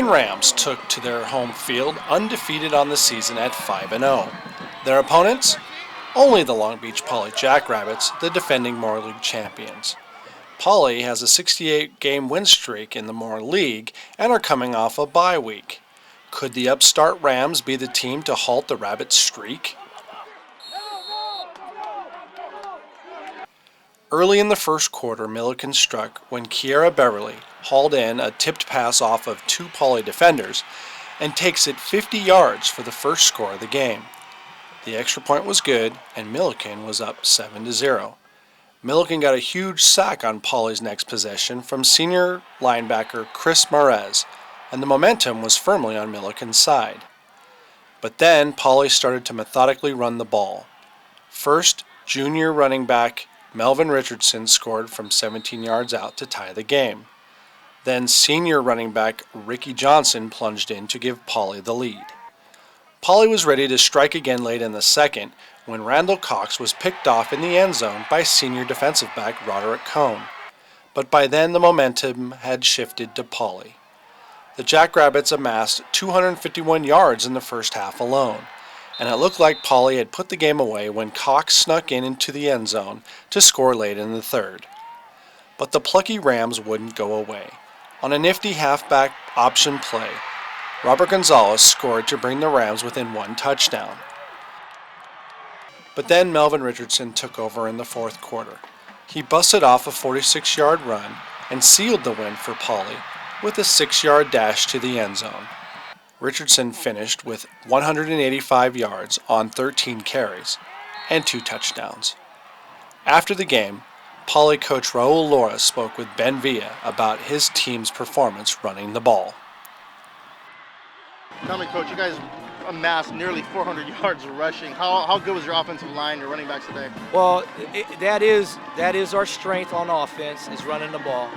Millikan Rams took to their home field undefeated on the season at 5-0. Their opponents? Only the Long Beach Poly Jackrabbits, the defending Moore League champions. Poly has a 68-game win streak in the Moore League and are coming off a bye week. Could the upstart Rams be the team to halt the Rabbits' streak? Early in the first quarter, Millikan struck when Kiera Beverly hauled in a tipped pass off of two Poly defenders and takes it 50 yards for the first score of the game. The extra point was good, and Millikan was up 7-0. Millikan got a huge sack on Poly's next possession from senior linebacker Chris Marez, and the momentum was firmly on Millikan's side. But then Poly started to methodically run the ball. First, junior running back Melvin Richardson scored from 17 yards out to tie the game. Then senior running back Ricky Johnson plunged in to give Poly the lead. Poly was ready to strike again late in the second when Randall Cox was picked off in the end zone by senior defensive back Roderick Cohn. But by then the momentum had shifted to Poly. The Jackrabbits amassed 251 yards in the first half alone, and it looked like Poly had put the game away when Cox snuck into the end zone to score late in the third. But the plucky Rams wouldn't go away. On a nifty halfback option play, Robert Gonzalez scored to bring the Rams within one touchdown. But then Melvin Richardson took over in the fourth quarter. He busted off a 46-yard run and sealed the win for Poly with a 6-yard dash to the end zone. Richardson finished with 185 yards on 13 carries and 2 touchdowns. After the game, Poly coach Raul Lora spoke with Ben Villa about his team's performance running the ball. Tell me, Coach, you guys amassed nearly 400 yards rushing. How good was your offensive line, your running backs today? Well, that is our strength on offense, is running the ball.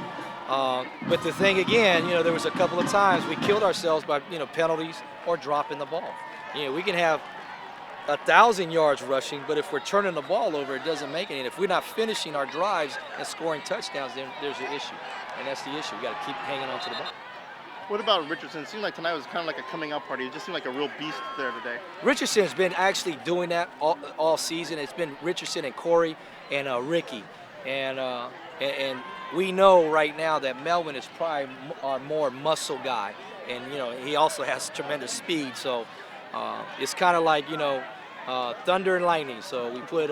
But the thing again, there was a couple of times we killed ourselves by, penalties or dropping the ball. We can have 1,000 yards rushing, but if we're turning the ball over, it doesn't make any. And if we're not finishing our drives and scoring touchdowns, then there's an issue. And that's the issue. We got to keep hanging on to the ball. What about Richardson? It seemed like tonight was kind of like a coming out party. It just seemed like a real beast there today. Richardson's been actually doing that all season. It's been Richardson and Corey and Ricky. And we know right now that Melvin is probably our more muscle guy. And, he also has tremendous speed. So it's kind of like, thunder and lightning. So we put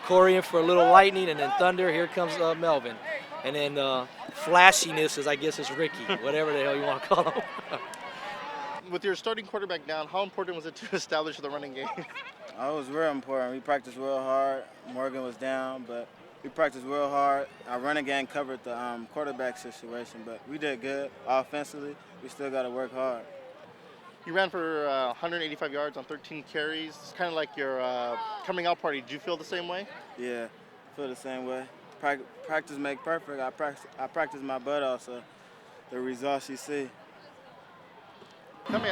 Corey in for a little lightning, and then thunder, here comes Melvin. And then flashiness is Ricky, whatever the hell you want to call him. With your starting quarterback down, how important was it to establish the running game? It was real important. We practiced real hard. Morgan was down, but we practiced real hard. Our running game covered the quarterback situation, but we did good offensively. We still got to work hard. You ran for 185 yards on 13 carries. It's kind of like your coming out party. Did you feel the same way? Yeah, I feel the same way. Practice make perfect. I practice my butt off, so the results you see. Tell me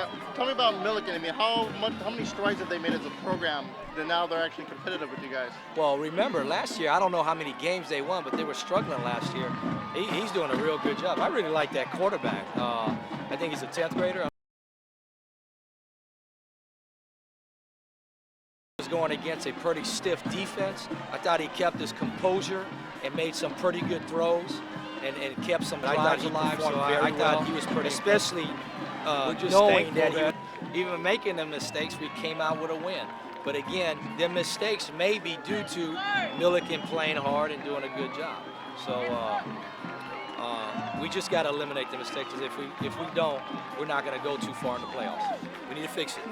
about Millikan. I mean, how many strides have they made as a program that now they're actually competitive with you guys? Well, remember, last year, I don't know how many games they won, but they were struggling last year. He's doing a real good job. I really like that quarterback. I think he's a 10th grader. Going against a pretty stiff defense. I thought he kept his composure and made some pretty good throws and kept some drives alive. So I thought he was pretty, especially knowing that even making the mistakes, we came out with a win. But again, the mistakes may be due to Millikan playing hard and doing a good job. So we just got to eliminate the mistakes. If we don't, we're not going to go too far in the playoffs. We need to fix it.